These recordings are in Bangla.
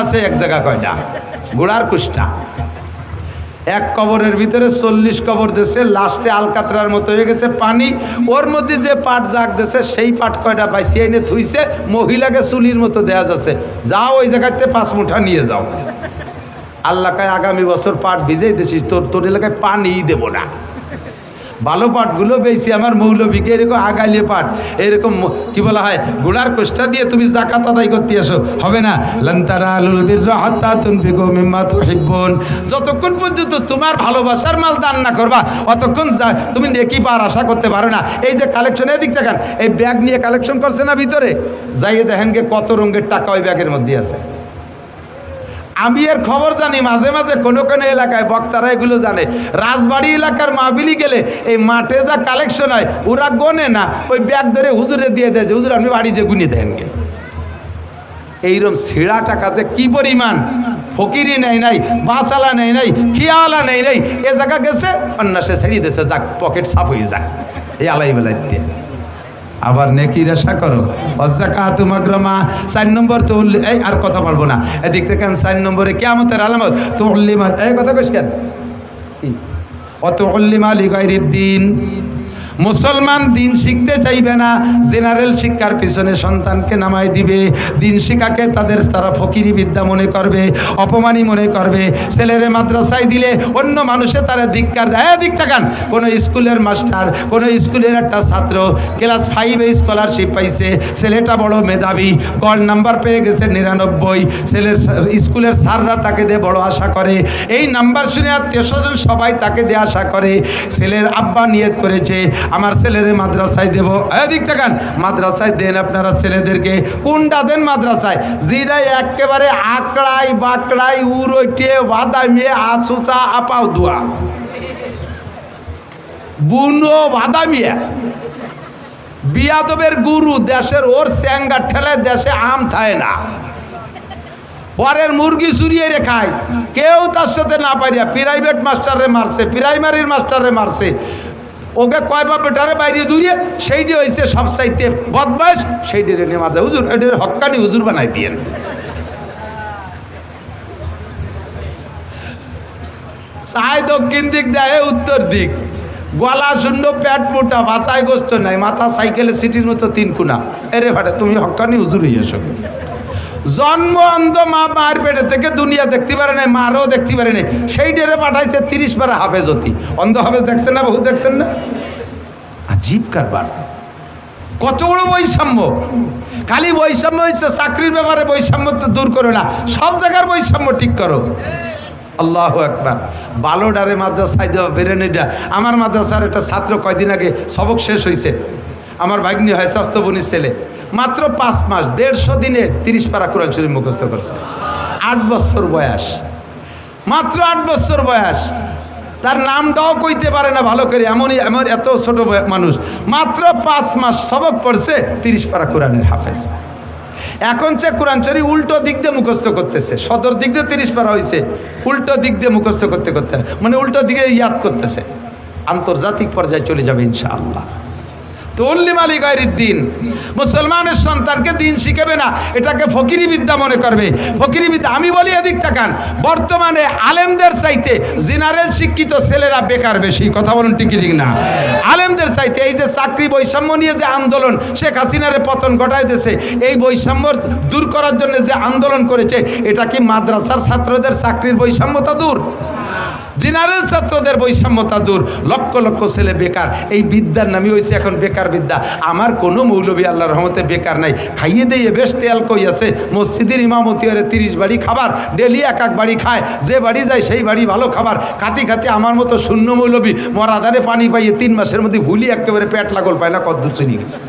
আছে এক জায়গা কয়টা গোড়ার কুষ্টা এক কবরের ভিতরে 40 কবর দেশে লাস্টে আলকাতরার মতো হয়ে গেছে পানি ওর মধ্যে যে পাট জাগ দেশে সেই পাট কয়টা পাইছি এনে থুইছে মহিলাকে চুলির মতো দেয়া যাচ্ছে যাও ওই জায়গাতে 5 মুঠা নিয়ে যাও আল্লাহ কয় আগামী বছর পাট ভিজেই দিছিস তোর এলাকায় পানিই দেবো না ভালো পাটগুলো বেশি আমার মৌলবীকে এরকম আগাইলে পাট এরকম কি বলা হয় গোড়ার কোষ্টা দিয়ে তুমি যাকাত আদায় করতে আসো হবে না লান্তারালুল বিররা হাত্তা তুনফিকু মিম্মা তুহিব্বুন যতক্ষণ পর্যন্ত তোমার ভালোবাসার মাল দান না করবা অতক্ষণ তুমি নেকি পাওয়ার আশা করতে পারো না। এই যে কালেকশন এদিক দেখেন এই ব্যাগ নিয়ে কালেকশন করছে না ভিতরে যাইয়ে দেখেন গে কত রঙের টাকা ওই ব্যাগের মধ্যে আছে। আমি এর খবর জানি মাঝে মাঝে কোনো কোনো এলাকায় বক্তারা এগুলো জানে রাজবাড়ি এলাকার মাহফিলি গেলে এই মাঠে যা কালেকশন হয় ওরা গনে না ওই ব্যাগ ধরে হুজুরে দিয়ে দেয় যে হুজুর আপনি বাড়ি যে গুনি দেন গে এইরকম ছিঁড়া টাকা যে কি পরিমাণ ফকিরি নেই নাই বাসালা নেই নাই খিয়ালা নেই নাই এ জায়গা গেছে অন্যাসে ছেড়িয়ে দিয়েছে যাক পকেট সাফ হয়ে যাক এই আলাই বেলায় দিয়ে আবার নেকির আশা করো ওয়াযাকাতু মাগরামা 4 নম্বর তো এই আর কথা বলবো না এদিক থেকে 4 নম্বরে কিয়ামতের আলামত তুল্লিমা এই কথা কইছ কেন অত উল্লিমা লিগাইরিদ্দিন মুসলমান দিন শিখতে চাইবে না জেনারেল শিক্ষার পিছনে সন্তানকে নামাই দিবে দিন শিক্ষাকে তারা ফকিরি বিদ্যা মনে করবে অপমানী মনে করবে ছেলেরে মাদ্রাসায় দিলে অন্য মানুষে তারা ধিক্কার দেয় দিক থাকান কোনো স্কুলের মাস্টার কোনো স্কুলের একটা ছাত্র ক্লাস 5-এ স্কলারশিপ পাইছে ছেলেটা বড় মেধাবী গড় নাম্বার পেয়ে গেছে 99 ছেলের স্কুলের স্যাররা তাকে দিয়ে বড় আশা করে এই নাম্বার শুনে আত্মীয় স্বজন সবাই তাকে দিয়ে আশা করে ছেলের আব্বা নিয়ত করেছে আমার ছেলেদের মাদ্রাসায় দেব এদিক থাকান মাদ্রাসায় দেন আপনারা ছেলেদেরকে কোনটা দেন মাদ্রাসায় যেটা একেবারে আকড়াই বাকড়াই উড়ে বাদামিয়ে আসুচা আপাও দুয়া বুনো বাদামিয়া বিয়াদবের গুরু দেশের ওর স্যাঙ্গা ঠেলে দেশে আম থায় না পরের মুরগি চুরিয়ে রে খায় কেউ তার সাথে না পারিয়া প্রাইভেট মাস্টারে মারছে প্রাইমারির মাস্টারে মারছে ওকে কয়বার বেটারে বাইরে দূরিয়ে সেইটি হয়েছে সব চাইতে বদমাস সেইটি রে নেমা দেয় হুজুর এটি হক্কানি হুজুর বানাই দিয়েন চায় দক্ষিণ দিক দেয় উত্তর দিক গলা শূন্য পেট মোটা বাসায় গোস্ত নাই মাথা সাইকেলে সিটির মতো 3 কোনা এরে ভাটে তুমি হক্কানি হুজুর হয়ে এসো জন্ম অন্ধ মা মার পেটে থেকে দুনিয়া দেখতে পারে না মারও দেখতে পারে না সেই ডেরে পাঠাইছে 30 পারা হাফেজতি অন্ধ হাফেজ দেখছেন না বহু দেখছেন না আজীব কারবার কত বড় বৈষম্য খালি বৈষম্য হয়েছে চাকরির ব্যাপারে বৈষম্য তো দূর করো না সব জায়গার বৈষম্য ঠিক করো আল্লাহু আকবার বালোডারে মাদ্রাসায় দেওয়া বেরেনিটা আমার মাদ্রাসার একটা ছাত্র কয়দিন আগে সবক শেষ হয়েছে আমার ভাগ্নি হয় স্বাস্থ্যবনির ছেলে মাত্র 5 মাস 150 দিনে 30 পারা কোরআন শরীফ মুখস্থ করছে 8 বছর বয়স মাত্র 8 বছর বয়স তার নামটাও কইতে পারে না ভালো করে এমনই এমন এত ছোট মানুষ মাত্র 5 মাস সবক পড়ছে 30 পারা কোরআনের হাফেজ এখন সে কোরআন শরীফ উল্টো দিক দিয়ে মুখস্থ করতেছে সদর দিক দিয়ে 30 পারা হয়েছে উল্টো দিক দিয়ে মুখস্থ করতে করতে মানে উল্টো দিকে ইয়াদ করতেছে আন্তর্জাতিক পর্যায়ে চলে যাবে ইনশাআল্লাহ দিন মুসলমানের সন্তানকে দিন শিখাবে না এটাকে ফকিরি বিদ্যা মনে করবে ফকিরি বিদ্যা আমি বলি এদিক তাকান বর্তমানে আলেমদের চাইতে জেনারেল শিক্ষিত ছেলেরা বেকার বেশি কথা বলুন ঠিক না আলেমদের চাইতে এই যে চাকরি বৈষম্য নিয়ে যে আন্দোলন শেখ হাসিনারে পতন ঘটায় দিয়েছে এই বৈষম্য দূর করার জন্য যে আন্দোলন করেছে এটা কি মাদ্রাসার ছাত্রদের চাকরির বৈষম্যতা দূর জেনারেল ছাত্রদের বৈষম্যতা দূর লক্ষ লক্ষ ছেলে বেকার এই বিদ্যার নামই হয়েছে এখন বেকার বিদ্যা আমার কোনো মৌলবী আল্লাহর রহমতে বেকার নাই খাইয়ে দিয়ে বেশ তেল কই আছে মসজিদের ইমামতি হরে 30 বাড়ি খাবার ডেলি এক বাড়ি খায় যে বাড়ি যায় সেই বাড়ি ভালো খাবার খাতি খাতি আমার মতো শূন্য মৌলবী মরাদানে পানি পাইয়ে 3 মাসের মধ্যে ভুলি একেবারে পেট লাগল পায় না কদ্দূর চলে গেছে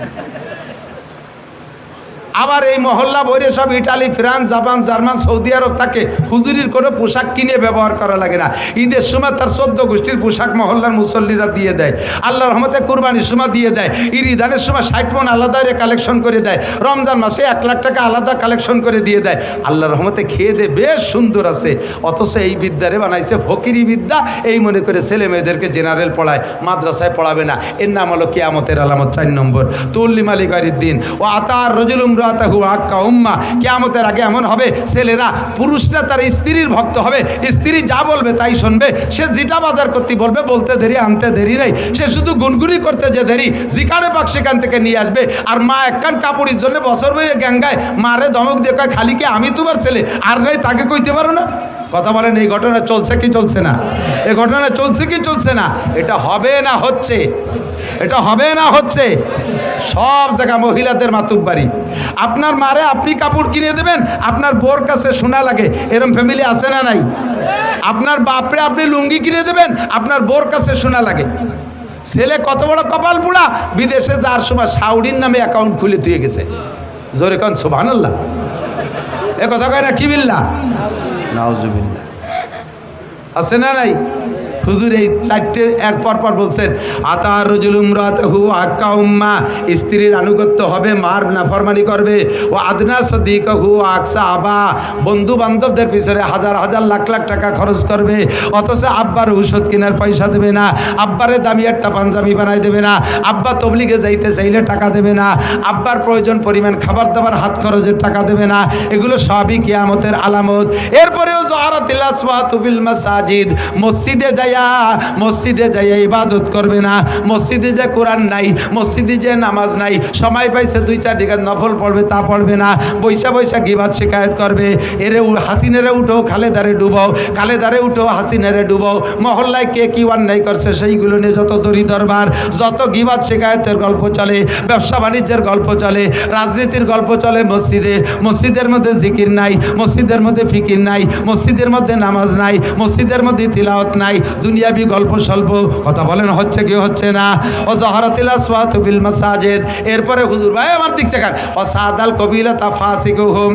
আবার এই মহল্লা বইরে সব ইটালি ফ্রান্স জাপান জার্মান সৌদি আরব থাকে হুজুরির কোনো পোশাক কিনে ব্যবহার করা লাগে না ঈদের সময় তার 14 গোষ্ঠীর পোশাক মহল্লার মুসল্লিরা দিয়ে দেয় আল্লাহর রহমতে কুরবানির সময় দিয়ে দেয় ঈদানের সময় 60 মণ আলাদা কালেকশন করে দেয় রমজান মাসে 1 লাখ টাকা আলাদা কালেকশন করে দিয়ে দেয় আল্লাহর রহমতে খেয়ে দেয় বেশ সুন্দর আছে অথচ এই বিদ্যারে বানাইছে ফকিরি বিদ্যা এই মনে করে ছেলে মেয়েদেরকে জেনারেল পড়ায় মাদ্রাসায় পড়াবে না এর নাম হলো কিয়ামতের আলামত 4 নম্বর তুল্লিমা লিগাইরিদ্দিন ও আতার রজুলুম ইমরাতাহু আক্কা উম্মা, কিয়ামতের আগে এমন হবে ছেলেরা পুরুষরা তার স্ত্রীর ভক্ত হবে, স্ত্রী যা বলবে তাই শুনবে, সে যেটা বাজার করতে বলবে বলতে দেরি আনতে দেরি নাই, সে শুধু গুনগুনি করতে যে দেরি, যেখানে পাক সেখান থেকে নিয়ে আসবে। আর মা একখান কাপড়ের জন্য বছর বইয়ে গ্যাঙ্গায় মারে ধমক দিয়ে কয় খালি কি আমি তোমার ছেলে আর নাই তাকে কইতে পারো না? কথা বলেন, এই ঘটনা চলছে কি চলছে না? এই ঘটনা চলছে কি চলছে না? এটা হবে না হচ্ছে, এটা হবে না হচ্ছে। সব জায়গা মহিলাদের মাতুব্বাড়ি। আপনার মারে আপনি কাপড় কিনে দেবেন, আপনার বোর কাছে শোনা লাগে, এরম ফ্যামিলি আছে না নাই? আপনার বাপরে আপনি লুঙ্গি কিনে দেবেন, আপনার বোর কাছে শোনা লাগে। ছেলে কত বড় কপাল পোড়া, বিদেশে যাওয়ার সময় সাউডির নামে অ্যাকাউন্ট খুলে দিয়ে গেছে। জোরে কন সুবহানাল্লাহ। এ কথা কয় না কি বিল্লাহ? নাউজুবিল্লাহ। আছে না নাই? হুজুর এই চারটে এক পর বলছেন, আতার রজুল ইমরাতাহু আক্কা উম্মা, স্ত্রীর আনুগত্য হবে, মার নাফরমানি করবে। ও আদনা সদিকাহু আকসা আবা, বন্ধু বান্ধবদের পিছনে হাজার হাজার লাখ লাখ টাকা খরচ করবে, অথচ আব্বার ঔষধ কেনার পয়সা দেবে না, আব্বারে দামি একটা পাঞ্জাবি বানাই দেবে না, আব্বা তবলিগে যাইতে চাইলে টাকা দেবে না, আব্বার প্রয়োজন পরিমাণ খাবার দাবার হাত খরচের টাকা দেবে না। এগুলো সবই কিয়ামতের আলামত। এরপরেও জহারাতিল আসওয়াতু ফিল মাসাজিদ, মসজিদে যাইয়া ইবাদত করবে না, মসজিদে যে কোরআন নাই, মসজিদে যে নামাজ নাই, সময় পাইছে 2-4 টাকা নফল পড়বে তা পড়বে না, বৈশা বৈশা গিবাত শিকায়ত করবে। এরে হাসিনারে উঠো খালেদারে ডুবাও, খালেদারে উঠো হাসিনারে ডুবাও, মহল্লায় কে কি অন্যায় করছে সেইগুলো নিয়ে যত দড়ি দরবার, যত গিবাত শিকায়তের গল্প চলে, ব্যবসা বাণিজ্যের গল্প চলে, রাজনীতির গল্প চলে মসজিদে। মসজিদের মধ্যে জিকির নাই, মসজিদের মধ্যে ফিকির নাই, মসজিদের মধ্যে নামাজ নাই, মসজিদের মধ্যে তিলাওয়াত নাই, দুনিয়াবি গল্প স্বল্প। কথা বলেন হচ্ছে কি হচ্ছে না? ও জহরাতিল আসওয়াতু ফিল মাসাজিদ। এরপরে হুজুর ভাই আমার দিক থেকে ও সাদাল কবিলা তাফাসিকুহুম,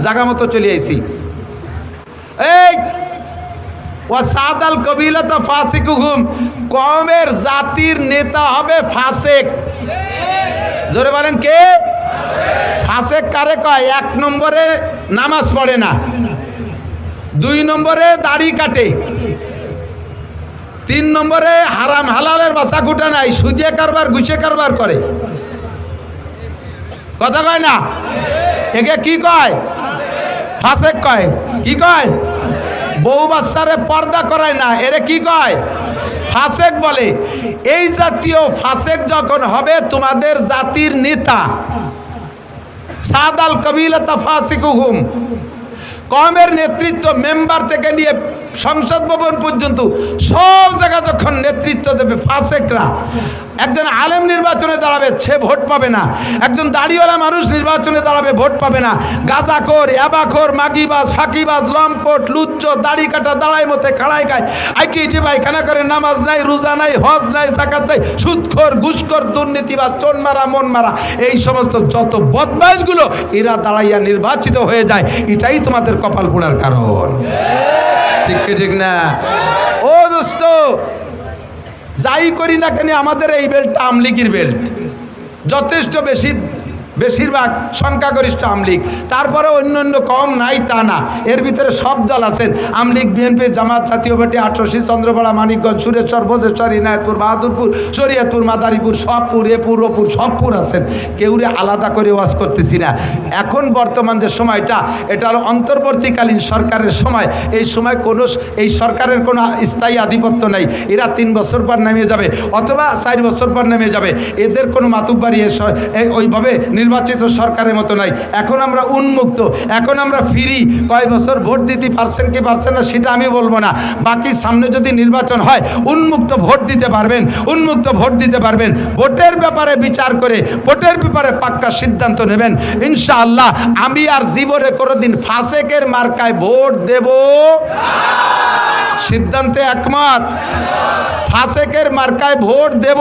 জায়গা মতো চলে আইছি। এই ও সাদাল কবিলা তাফাসিকুহুম, কওমের জাতির নেতা হবে ফাসেক। জোরে বলেন কে? ফাসেক কারে কয়? 1 নম্বরে নামাজ পড়ে না, 2 নম্বরে দাড়ি কাটে, 3 নম্বরে হারাম হালালের বাসা কুটা নাই, সুদিয়া কারবার গুছে কারবার করে। কথা কয় না? একে কি কয়? ফাসেক কয়। কি কয়? বউ বাচ্চারে পর্দা করায় না, এরে কি কয়? ফাসেক বলে। এই জাতীয় ফাসেক যখন হবে তোমাদের জাতির নেতা, সাদাল কবিলাতা ফাসিকুহুম, কওমের নেতৃত্ব মেম্বার থেকে নিয়ে সংসদ ভবন পর্যন্ত সব জায়গা যখন নেতৃত্ব দেবে ফাসেকরা। একজন আলেম নির্বাচনে দাঁড়াবে, সে ভোট পাবে না। একজন দাড়িওয়ালা মানুষ নির্বাচনে দাঁড়াবে, ভোট পাবে না। গাঁজাখোর, ইয়াবাখোর, মাগিবাজ, ফাঁকিবাজ, লম্পট, লুচ্চ, দাড়ি কাটা, দাঁড়াই মতে খাড়াই খায়, আইটি পায়খানা করে, নামাজ নাই, রোজা নাই, হজ নাই, যাকাত নাই, সুদখোর, ঘুষখোর, দুর্নীতিবাজ, টোন মারা, মন মারা, এই সমস্ত যত বদমাইশগুলো এরা দাঁড়াইয়া নির্বাচিত হয়ে যায়। এটাই তোমাদের কপাল পোড়ার কারণ। ঠিক কি ঠিক না? ও দোস্ত, যাই করি না কেন আমাদের এই বেল্টটা আমলিগির বেল্ট, যথেষ্ট বেশিরভাগ সংখ্যাগরিষ্ঠ আমলিগ। তারপরে অন্য কম নাই তা না, এর ভিতরে সব দল আছেন। আমলিগ, বিএনপি, জামাত, জাতীয় পার্টি, 88, চন্দ্রপাড়া, মানিকগঞ্জ, সুরেশ্বর, ভোজেশ্বর, ইনায়তপুর, বাহাদুরপুর, শরীয়তপুর, মাদারীপুর, সবপুর, এপুর, ওপুর, সবপুর আছেন। কেউরে আলাদা করে ওয়াজ করতেছি না। এখন বর্তমান যে সময়টা, এটা হলো অন্তর্বর্তীকালীন সরকারের সময়। এই সময় এই সরকারের কোনো স্থায়ী আধিপত্য নাই। এরা 3 বছর পর নেমে যাবে অথবা 4 বছর পর নেমে যাবে। এদের কোনো মাতুব্বাড়ি ওইভাবে নির্বাচিত সরকারের মতো নাই। এখন আমরা উন্মুক্ত, এখন আমরা ফ্রি। কয় বছর ভোট দিতে পারছেন কি পারছেন না সেটা আমি বলবো না। বাকি সামনে যদি নির্বাচন হয় উন্মুক্ত ভোট দিতে পারবেন, উন্মুক্ত ভোট দিতে পারবেন। ভোটের ব্যাপারে বিচার করে ভোটের ব্যাপারে পাক্কা সিদ্ধান্ত নেবেন ইনশাআল্লাহ। আমি আর জীবনে কোনোদিন ফাসেকের মার্কায় ভোট দেব, সিদ্ধান্তে একমত। ফাসেকের মার্কায় ভোট দেব,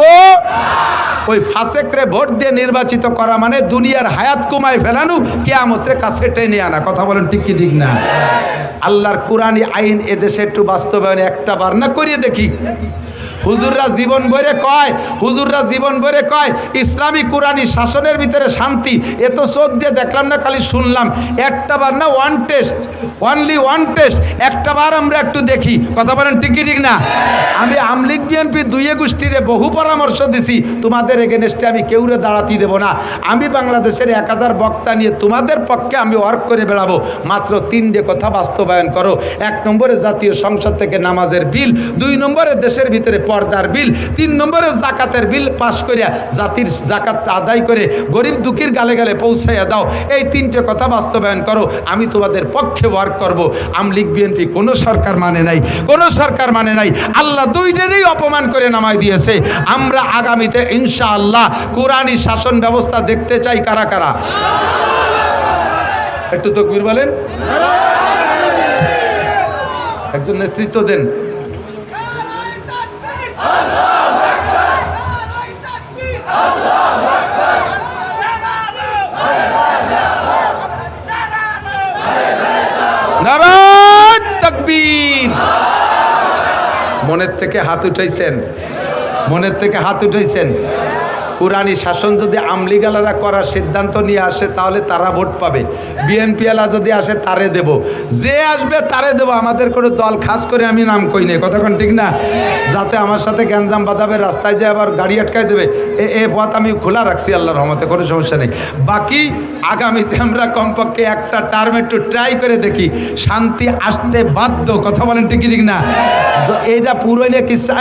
ওই ফাসেকরে ভোট দিয়ে নির্বাচিত করা মানে দুনিয়ার হায়াত কমায় ফেলানো, কিয়ামতের কাছে টেনে আনা। কথা বলেন ঠিক কি ঠিক না? আল্লাহর কোরআনী আইন এদেশে একটু বাস্তবায়ন একটা বার না করিয়ে দেখি। হুজুররা জীবন ভরে কয় ইসলামী কোরআনী শাসনের ভিতরে শান্তি। এ তো চোখ দিয়ে দেখলাম না, খালি শুনলাম। একটা বার না, অনলি ওয়ান টেস্ট, একটা বার আমরা একটু দেখি। কথা বলেন ঠিক না? আমি আমলিগ বিএনপি দুইয়ে গোষ্ঠীরে বহু পরামর্শ দিছি, তোমাদের এগেনস্টে আমি কেউরে দাঁড়াতে দেব না। আমি বাংলাদেশের 1000 বক্তা নিয়ে তোমাদের পক্ষে আমি ওয়ার্ক করে বেড়াবো। মাত্র 3টে কথা বাস্তবায়ন করো। 1 নম্বরে জাতীয় সংসদ থেকে নামাজের বিল, 2 নম্বরে দেশের ভিতরে পর্দার বিল, 3 নম্বরে জাকাতের বিল পাশ করিয়া জাতির জাকাত আদায় করে গরিব দুঃখীর গালে গালে পৌঁছাইয়া দাও। এই 3টে কথা বাস্তবায়ন করো, আমি তোমাদের পক্ষে ওয়ার্ক করব। আমলিগ বিএনপি কোনো সরকার মানে নাই, আল্লাহ দুইটারই অপমান করে নামাই দিয়েছে। আমরা আগামীতে ইনশাআল্লাহ কোরআনী শাসন ব্যবস্থা দেখতে চাই। কারা কারা একটু তাকবীর বলেন, একজন নেতৃত্ব দেন। নারায়ে তাকবীর। মনের থেকে হাত উঠাইছেন? কোরআনী শাসন যদি আমলিগালারা করার সিদ্ধান্ত নিয়ে আসে তাহলে তারা ভোট পাবে। বিএনপিওয়ালা যদি আসে তারে দেব, যে আসবে তারে দেব। আমাদের কোনো দল খাস করে আমি নাম কই নাই, কতক্ষণ ঠিক না? যাতে আমার সাথে গ্যাঞ্জাম বাঁধাবে, রাস্তায় যায় আবার গাড়ি আটকায় দেবে, এ পথ আমি খোলা রাখছি আল্লাহর রহমতে, কোনো সমস্যা নেই। বাকি আগামীতে আমরা কমপক্ষে একটা টার্ম একটু ট্রাই করে দেখি, শান্তি আসতে বাধ্য। কথা বলেন ঠিক না? এইটা পুরোইলে কিচ্ছা,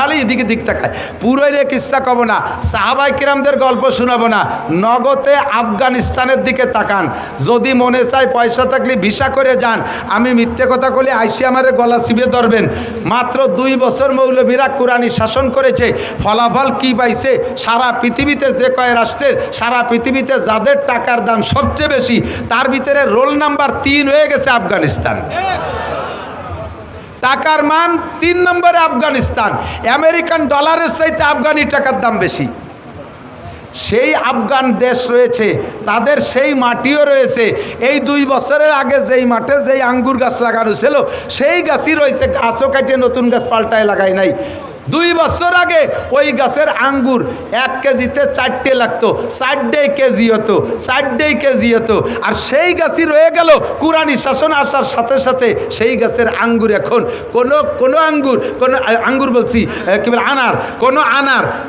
আরে এদিকে দিক তাকায়, পুরোইলে কিচ্ছা কব না, সাহাবায়ে কিরামদের গল্প শোনাবো না। নগদে আফগানিস্তানের দিকে তাকান, যদি মনে চায় পয়সা থাকলে ভিসা করে যান। আমি মিথ্যে কথা বলে আইসি আমারে গলা চিপে ধরবেন। মাত্র 2 বছর মৌলবীরা কোরআনী শাসন করেছে, ফলাফল কি পাইছে? সারা পৃথিবীতে যে কয় রাষ্ট্রের, সারা পৃথিবীতে যাদের টাকার দাম সবচেয়ে বেশি, তার ভিতরে রোল নাম্বার 3 হয়ে গেছে আফগানিস্তান। টাকার মান 3 নম্বরে আফগানিস্তান। আমেরিকান ডলারের চাইতে আফগানি টাকার দাম বেশি। সেই আফগান দেশ রয়েছে, তাদের সেই মাটিও রয়েছে। এই 2 বছরের আগে যেই মাঠে যেই আঙ্গুর গাছ লাগানো ছিল, সেই গাছই রয়েছে, গাছও কাটিয়ে নতুন গাছ পাল্টায় লাগাই নাই। 2 বছর আগে ওই গাছের আঙ্গুর 1 কেজিতে 4টে লাগতো, 4 কেজি হতো। আর সেই গাছই রয়ে গেল। কোরআনী শাসন আসার সাথে সাথে সেই গাছের আঙ্গুর এখন কোনো আঙ্গুর বলছি কি বলে,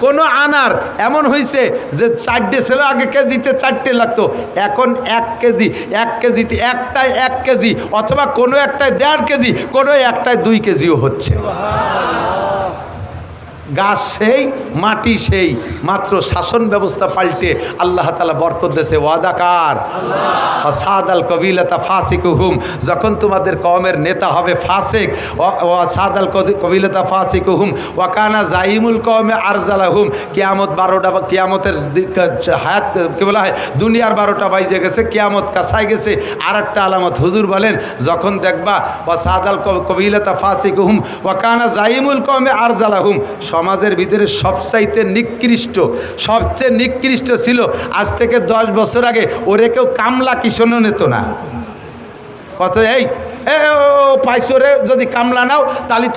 কোনো আনার এমন হয়েছে যে 4টে ছিল আগে, কেজিতে 4টে লাগতো, এখন 1 কেজিতে একটাই 1 কেজি, অথবা কোনো একটাই 1.5 কেজি, কোনো একটাই 2 কেজিও হচ্ছে। গাছ সেই, মাটি সেই, মাত্র শাসন ব্যবস্থা পাল্টে আল্লাহ তাআলা বরকত দেশে ওয়াদাকার সাদাল কবিলাতা ফাসিকুহুম। যখন তোমাদের কওমের নেতা হবে ফাসিক, সাদাল কবিলাতা ফাসিকুহুম ওয়াকানা জাইমুল কওমে আরজালাহুম। কিয়ামত 12টা, কিয়ামতের হায়াত কি বলা হয়, দুনিয়ার 12টা বাইজে গেছে, কিয়ামত কাছায় গেছে। আর একটা আলামত হুজুর বলেন, যখন দেখবা সাদাল কবিলাতা ফাসিকুহুম ওয়াকানা জাইমুল কওমে আরজালাহুম, সমাজের ভিতরে সবচাইতে সবচেয়ে নিকৃষ্ট ছিল আজ থেকে 10 বছর আগে ওরে কেউ কামলা কিষণও নিত না। কত এই পাইছো রে, যদি কামলা নাও তাহলে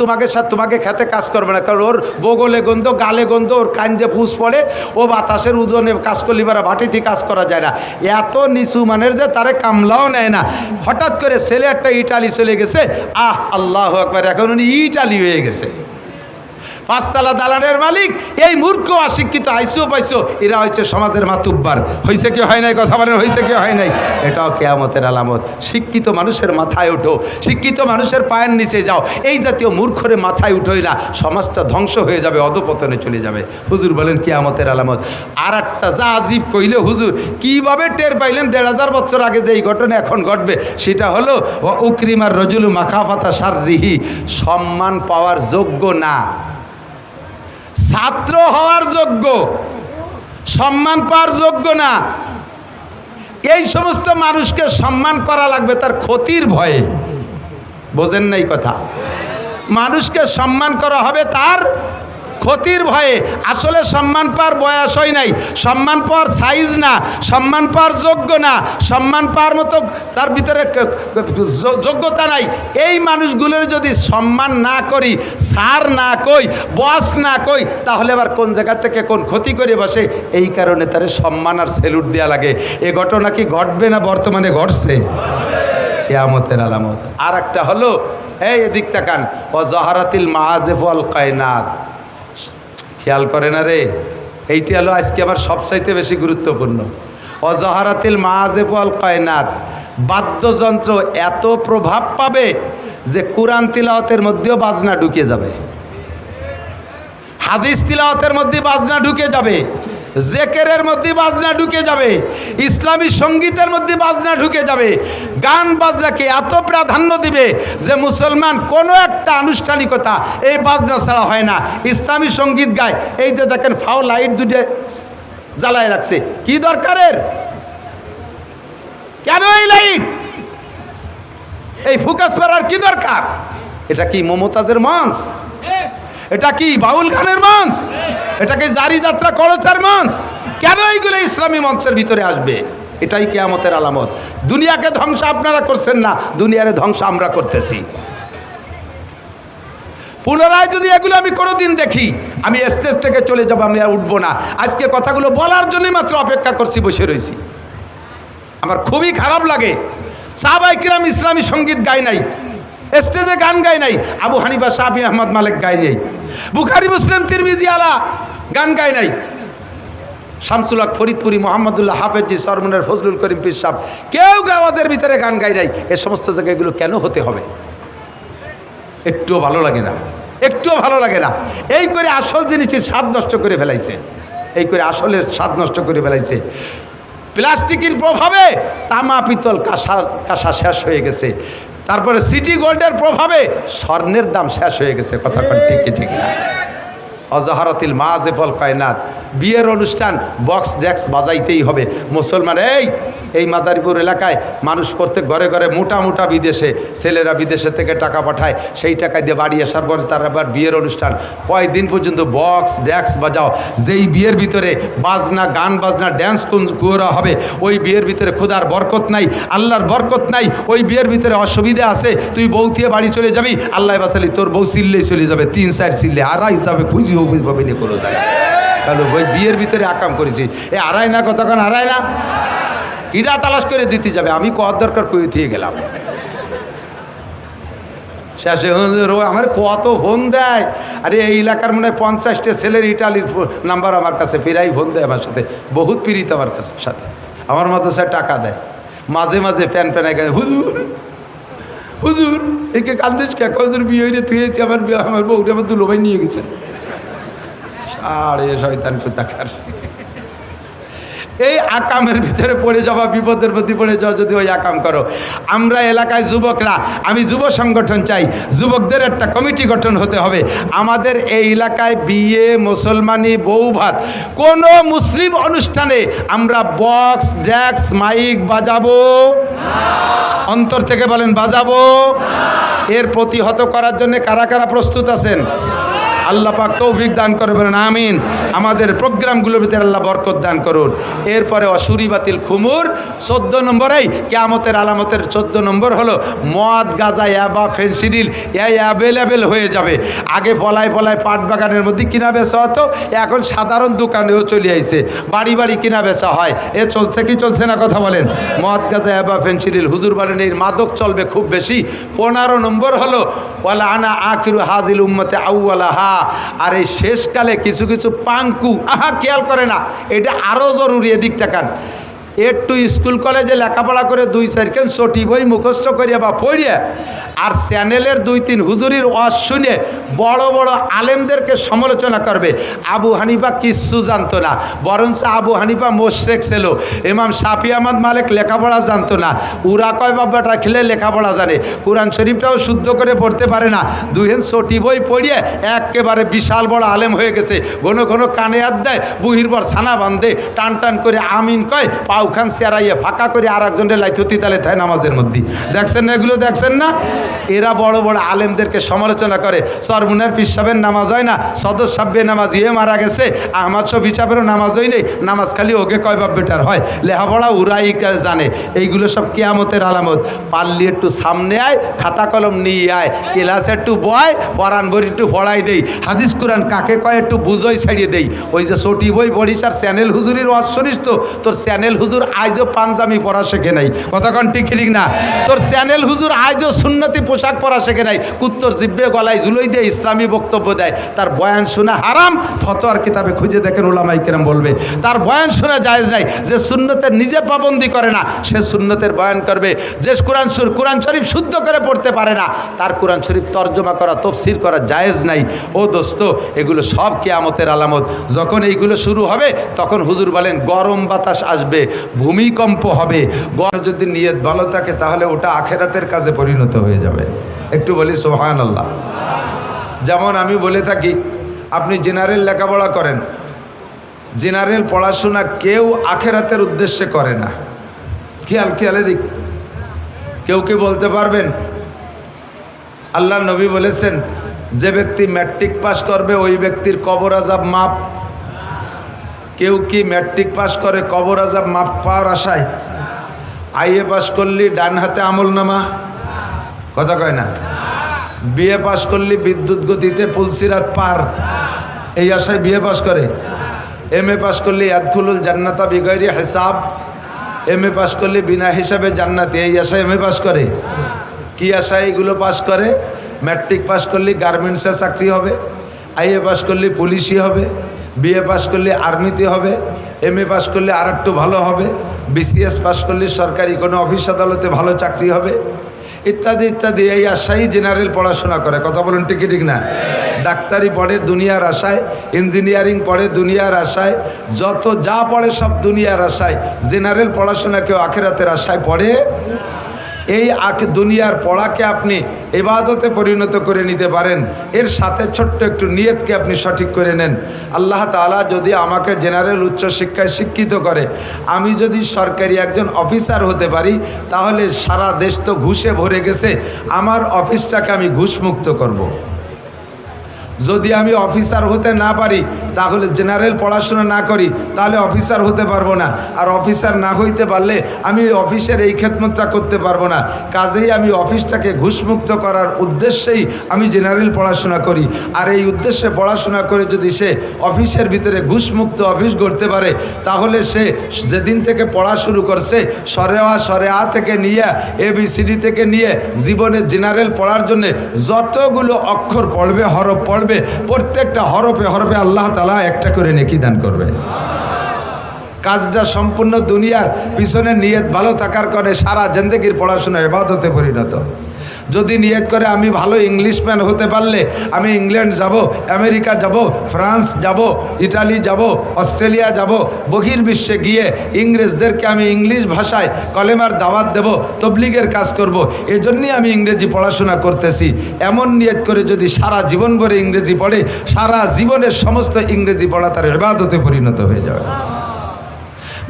তোমাকে খেতে কাজ করবে না, কারণ ওর বগলে গন্ধ, গালে গন্ধ, ওর কান্দে ফুস পড়ে, ও বাতাসের ওজনে কাজ করলে এবার ভাটিতে কাজ করা যায় না। এত নিচু মানের যে তারে কামলাও নেয় না। হঠাৎ করে ছেলে একটা ইটালি চলে গেছে, আল্লাহু আকবার, এখন উনি ইটালি হয়ে গেছে। 5 তলা দালানের মালিক। এই মূর্খ অশিক্ষিত আইসো পাইছো, এরা হয়েছে সমাজের মাতুব্বার। হয়েছে কি হয় নাই? কথা বলেন, হয়েছে কি হয় নাই? এটাও কিয়ামতের আলামত। শিক্ষিত মানুষের মাথায় ওঠো, শিক্ষিত মানুষের পায়ের নিচে যাও। এই জাতীয় মূর্খরে মাথায় উঠোই না, সমাজটা ধ্বংস হয়ে যাবে, অধপতনে চলে যাবে। হুজুর বলেন কিয়ামতের আলামত। আর একটা যা আজীব কইলে হুজুর, কিভাবে টের পাইলেন 1500 বছর আগে যে এই ঘটনা এখন ঘটবে? সেটা হলো উকরিমার রজুলু মাখাফাতা শাররিহি, সম্মান পাওয়ার যোগ্য না, ছাত্র হওয়ার যোগ্য, সম্মান পাওয়ার যোগ্য না। এই সমস্ত মানুষকে সম্মান করা লাগবে তার ক্ষতির ভয়ে। বোঝেন নাই কথা? মানুষকে সম্মান করা হবে তার ক্ষতির ভয়ে। আসলে সম্মান পাওয়ার বয়স হয় নাই, সম্মান পাওয়ার সাইজ না, সম্মান পাওয়ার যোগ্য না, সম্মান পাওয়ার মতো তার ভিতরে যোগ্যতা নাই। এই মানুষগুলোর যদি সম্মান না করি, সার না কই, বস না কই, তাহলে আবার কোন জায়গা থেকে কোন ক্ষতি করে বসে। এই কারণে তারে সম্মান আর সেলুট দেওয়া লাগে। এ ঘটনা কি ঘটবে না বর্তমানে ঘটছে? কিয়ামতের আলামত। আর একটা হলো, এই এদিক তাকান, ও জহারাতিল মাআজিফ ওয়াল কায়নাত। খেয়াল করে না রে, এইটি হলো আজকে আমার সবচাইতে বেশি গুরুত্বপূর্ণ। ও জহারাতিল মাআজিফ ওয়াল কায়নাত। বাদ্যযন্ত্র এত প্রভাব পাবে যে কুরআন তিলাওয়াতের মধ্যেও বাজনা ঢুকে যাবে, হাদিস তিলাওয়াতের মধ্যে বাজনা ঢুকে যাবে, জেকেরের মধ্যে বাজনা ঢুকে যাবে, ইসলামী সঙ্গীতের মধ্যে বাজনা ঢুকে যাবে। গান বাজনাকে এত প্রাধান্য দিবে যে মুসলমান কোনো একটা আনুষ্ঠানিকতা এই বাজনা ছাড়া হয় না। ইসলামী সঙ্গীত গায়, এই যে দেখেন ফাও লাইট দুটো জ্বালায় রাখছে, কি দরকারের? কেন এই লাইট, এই ফোকাস করার কি দরকার? এটা কি মমতাজের মঞ্চ? এটা কি বাউল গানের মঞ্চ? এটা কি জারি যাত্রা করচার মঞ্চ? কেন এইগুলো ইসলামী মঞ্চের ভিতরে আসবে? এটাই কিয়ামতের আলামত। দুনিয়াকে ধ্বংস আপনারা করছেন না, দুনিয়ারে ধ্বংস আমরা করতেছি। পুনরায় যদি এগুলো আমি কোনোদিন দেখি, আমি স্টেজ থেকে চলে যাব, আমি আর উঠবো না। আজকে কথাগুলো বলার জন্যই মাত্র অপেক্ষা করছি, বসে রয়েছি। আমার খুবই খারাপ লাগে, সাহাবায়ে কিরাম ইসলামী সঙ্গীত গায় নাই, স্টেজে গান গায় নাই। আবু হানিফা, শাফি, আহমদ, মালিক গায় নাই। বুখারী, মুসলিম, তিরমিজি আলা গান গায় নাই। শামসুল হক ফরিদপুরি, মোহাম্মদুল্লাহ হাফেজি, সরমনের ফজলুল করিম পীর সাহেব, কেউ গাওয়াজের ভিতরে গান গায় নাই। এ সমস্ত জায়গায় এগুলো কেন হতে হবে? একটুও ভালো লাগে না, একটুও ভালো লাগে না। এই করে আসল জিনিসের স্বাদ নষ্ট করে ফেলাইছে, এই করে আসলের স্বাদ নষ্ট করে ফেলাইছে। প্লাস্টিকের প্রভাবে তামা, পিতল, কাঁসা শেষ হয়ে গেছে। তারপরে সিটি গোল্ডের প্রভাবে স্বর্ণের দাম শেষ হয়ে গেছে। কথা ঠিক কি ঠিক না? অজহারাতিল মাআজিফ ওয়াল কায়নাত। বিয়ের অনুষ্ঠান বক্স ডেক্স বাজাইতেই হবে। মুসলমান এই মাদারীপুর এলাকায় মানুষ প্রত্যেক ঘরে ঘরে মোটা মোটা বিদেশে, ছেলেরা বিদেশে থেকে টাকা পাঠায়, সেই টাকা দিয়ে বাড়ি আসার পরে তার আবার বিয়ের অনুষ্ঠান কয়েকদিন পর্যন্ত বক্স ডেক্স বাজাও। যেই বিয়ের ভিতরে বাজনা, গান বাজনা, ড্যান্স করা হবে, ওই বিয়ের ভিতরে খোদার বরকত নাই, আল্লাহর বরকত নাই। ওই বিয়ের ভিতরে অসুবিধা আছে। তুই বউ দিয়ে বাড়ি চলে যাবি, আল্লাহ বাসালি তোর বউ চিল্লেই চলে যাবে, 3-4 চিল্লে আড়াই তবে খুঁজি ভাবে নিয়ে করে দেয়। তাহলে ওই বিয়ের ভিতরে আকাম করেছি, এ আড়াই না, কতক্ষণ আড়াই না, কিরা তালাশ করে দিতে যাবে। আমি কত দরকার কই দিয়ে গেলাম, শেষে আমার কত ফোন দেয়। আরে এই এলাকার মনে হয় 50টা ছেলের ইটালির নাম্বার আমার কাছে, ফেরাই ফোন দেয় আমার সাথে, বহুত পীড়িত আমার কাছে সাথে। আমার মতো স্যার টাকা দেয়, মাঝে মাঝে প্যান প্যানায় গেছে, হুজুর হুজুর একে কান্দিস কে? হুজুর বিয়ে হয়ে তুইছি, আমার বিয়ে, আমার বউরে আমার দুলোভাই নিয়ে গেছে। আরে শয়তান কোথাকার। এই আকামের ভিতরে পড়ে যাওয়া, বিপদের মধ্যে পড়ে যাওয়া যদি ওই আকাম করো। আমরা এলাকায় যুবকরা, আমি যুব সংগঠন চাই, যুবকদের একটা কমিটি গঠন হতে হবে। আমাদের এই এলাকায় বিয়ে, মুসলমানি, বউ ভাত, কোনো মুসলিম অনুষ্ঠানে আমরা বক্স ডেক্স মাইক বাজাবো অন্তর থেকে বলেন বাজাবো। এর প্রতিহত করার জন্য কারা কারা প্রস্তুত আছেন? আল্লাহ পাক তৌফিক দান করবেন, আমিন। আমাদের প্রোগ্রামগুলোর ভিতরে আল্লাহ বরকত দান করুন। এরপরে অসুরি বাতিল খুমুর 14 নম্বরেই কিয়ামতের আলামতের 14 নম্বর হলো মদ, গাঁজা, ইয়াবা, ফেনসিডিল এই অ্যাভেলেবেল হয়ে যাবে। আগে ফলায় ফলায় পাট বাগানের মধ্যে কিনা বেচা হতো, এখন সাধারণ দোকানেও চলে আইছে, বাড়ি বাড়ি কিনা বেচা হয়। এ চলছে কি চলছে না কথা বলেন? মদ, গাঁজা, ইয়াবা, ফেনসিডিল, হুজুর বলেন এই মাদক চলবে খুব বেশি। 15 নম্বর হলো ওয়ালা আনা আখিরু হাজিল উম্মতে আউয়ালাহা। আর এই শেষকালে কিছু কিছু পাঙ্কু, খেয়াল করে না, এটা আরও জরুরি। এদিক তাকান, একটু স্কুল কলেজে লেখাপড়া করে 2-4 কেন চটি বই মুখস্থ করিয়া বা পড়িয়া আর চ্যানেলের 2-3 হুজুরির ওয়াজ শুনে বড় বড় আলেমদেরকে সমালোচনা করবে। আবু হানিফা কিচ্ছু জানতো না, বরঞ্চ আবু হানিফা মোশরেক ছিল। ইমাম শাফি, আহমদ, মালিক লেখাপড়া জানতো না। উরা কয় বাবাটা খেলে লেখাপড়া জানে, কোরআন শরীফটাও শুদ্ধ করে পড়তে পারে না। 2 চটি বই পড়িয়ে একেবারে বিশাল বড় আলেম হয়ে গেছে। ঘন ঘন কানে হাত দেয়, বুহির পর ছানা বান্ধে, টান টান করে আমিন কয়, পাও উখান চেরাইয়ে ফাঁকা করে আর একজনের লাইথতি তালে থায় নামাজের মধ্যে। দেখছেন না এগুলো, দেখছেন না? এরা বড় বড় আলেমদেরকে সমালোচনা করে। সরমুনার পীর সাহেবের নামাজ হয় না, সদর সাহেব নামাজ ইয়ে মারা গেছে, আহমদ শফি সাহেবেরও নামাজ হয় নেই, নামাজ খালি ওকে কয় বাপ বেটার হয়, লেহাপড়া উড়াই জানে। এইগুলো সব কিয়ামতের আলামত। পারলি একটু সামনে আয়, খাতা কলম নিয়ে আয়, ক্লাসে একটু বয়, পরাণ বই একটু পড়াই দেই, হাদিস কুরআন কাকে কয় একটু বুঝোই ছাড়িয়ে দেই। ওই যে ছোটি বই পড়িস আর চ্যানেল হুজুরির ওয়াজ শুনিস, তো তোর চ্যানেল হুজুর আজও পাঞ্জাবি পরা শেখে নাই। কথা কন ঠিক ঠিক না? তোর চ্যানেল হুজুর আজও সুন্নতি পোশাক পরা শেখে নাই, কুত্তর জিব্বে গলায় ঝুলোই দিয়ে ইসলামী বক্তব্য দেয়। তার বয়ান শোনা হারাম, ফতোয়ার কিতাবে খুঁজে দেখেন উলামায়ে কেরাম বলবে। তার বয়ান শোনা জায়েজ নাই। যে সুন্নতের নিজে পাবন্দি করে না সে সুন্নতের বয়ান করবে। যে কোরআন শরীফ শুদ্ধ করে পড়তে পারে না তার কোরআন শরীফ তর্জমা করা, তফসির করা জায়েজ নাই। ও দোস্ত, এগুলো সব কিয়ামতের আলামত। যখন এইগুলো শুরু হবে তখন হুজুর বলেন গরম বাতাস আসবে, ভূমিকম্প হবে। যদি নিয়ত ভালো থাকে তাহলে ওটা আখেরাতের কাজে পরিণত হয়ে যাবে। একটু বলি সুবহানাল্লাহ। যেমন আমি বলে থাকি, আপনি জেনারেল লেখাপড়া করেন, জেনারেল পড়াশোনা কেউ আখেরাতের উদ্দেশ্যে করে না। খেয়ালে দিক, কেউ কি বলতে পারবেন? আল্লাহ নবী বলেছেন যে ব্যক্তি ম্যাট্রিক পাস করবে ওই ব্যক্তির কবর আযাব মাপ। কেউ কি ম্যাট্রিক পাস করে কবর আযাব মাপ পাওয়ার আশায়? আইএ পাস করলি ডান হাতে আমলনামা, কথা কয় না? বিএ পাস করলি বিদ্যুৎ গতিতে পুলসিরাত পার, এই আশায় বিএ পাস করে? এমএ পাস করলি ইয়াদখুলুল জান্নাতা বিগাইরি হিসাব, এমএ পাস করলি বিনা হিসাবে জান্নাতে, এই আশায় এমএ পাস করে? কি আশায় এগুলো পাস করে? ম্যাট্রিক পাস করলি গার্মেন্টসে চাকরি হবে, আইএ পাস করলি পুলিশই হবে, বিএ পাস করলে আর্মিতে হবে, এমএ পাস করলে আর একটু ভালো হবে, বিসিএস পাস করলে সরকারি কোনো অফিস আদালতে ভালো চাকরি হবে, ইত্যাদি ইত্যাদি। এই আশায় জেনারেল পড়াশোনা করে। কথা বলুন ঠিক ঠিক না? ডাক্তারি পড়ে দুনিয়ার আশায়, ইঞ্জিনিয়ারিং পড়ে দুনিয়ার আশায়, যত যা পড়ে সব দুনিয়ার আশায়। জেনারেল পড়াশোনা কেউ আখিরাতের আশায় পড়ে? এই দুনিয়ার পড়াকে আপনি ইবাদতে পরিণত করে নিতে পারেন। এর সাথে ছোট্ট একটু নিয়তকে আপনি সঠিক করে নেন। আল্লাহ তাআলা যদি আমাকে জেনারেল উচ্চশিক্ষায় শিক্ষিত করে, আমি যদি সরকারি একজন অফিসার হতে পারি, তাহলে সারা দেশ তো ঘুষে ভরে গেছে, আমার অফিসটাকে আমি ঘুষমুক্ত করব। যদি আমি অফিসার হতে না পারি, তাহলে জেনারেল পড়াশোনা না করি, তাহলে অফিসার হতে পারবো না। আর অফিসার না হইতে পারলে আমি অফিসের এই খেদমতটা করতে পারবো না। কাজেই আমি অফিসটাকে ঘুষমুক্ত করার উদ্দেশ্যেই আমি জেনারেল পড়াশোনা করি। আর এই উদ্দেশ্যে পড়াশোনা করে যদি সে অফিসের ভিতরে ঘুষমুক্ত অফিস গড়তে পারে, তাহলে সে যেদিন থেকে পড়া শুরু করছে, সরে আ থেকে নিয়ে ABCD থেকে নিয়ে জীবনে জেনারেল পড়ার জন্যে যতগুলো অক্ষর পড়বে, হরফ পড়বে, প্রত্যেকটা হরফে হরফে আল্লাহ তাআলা একটা করে নেকি দান করবে। কাজটা সম্পূর্ণ দুনিয়ার পিছনে নিয়ত ভালো থাকার কারণে সারা জিন্দেগির পড়াশোনা ইবাদতে পরিণত। যদি নিয়ত করে আমি ভালো ইংলিশম্যান হতে পারলে আমি ইংল্যান্ড যাব, আমেরিকা যাব, ফ্রান্স যাব, ইটালি যাব, অস্ট্রেলিয়া যাব, বহির্বিশ্বে গিয়ে ইংরেজদেরকে আমি ইংলিশ ভাষায় কলেমার দাওয়াত দেব, তবলিগের কাজ করব, এজন্যই আমি ইংরেজি পড়াশোনা করতেছি, এমন নিয়ত করে যদি সারা জীবন ভরে ইংরেজি পড়ে, সারা জীবনের সমস্ত ইংরেজি পড়া তার ইবাদতে পরিণত হয়ে যাবে।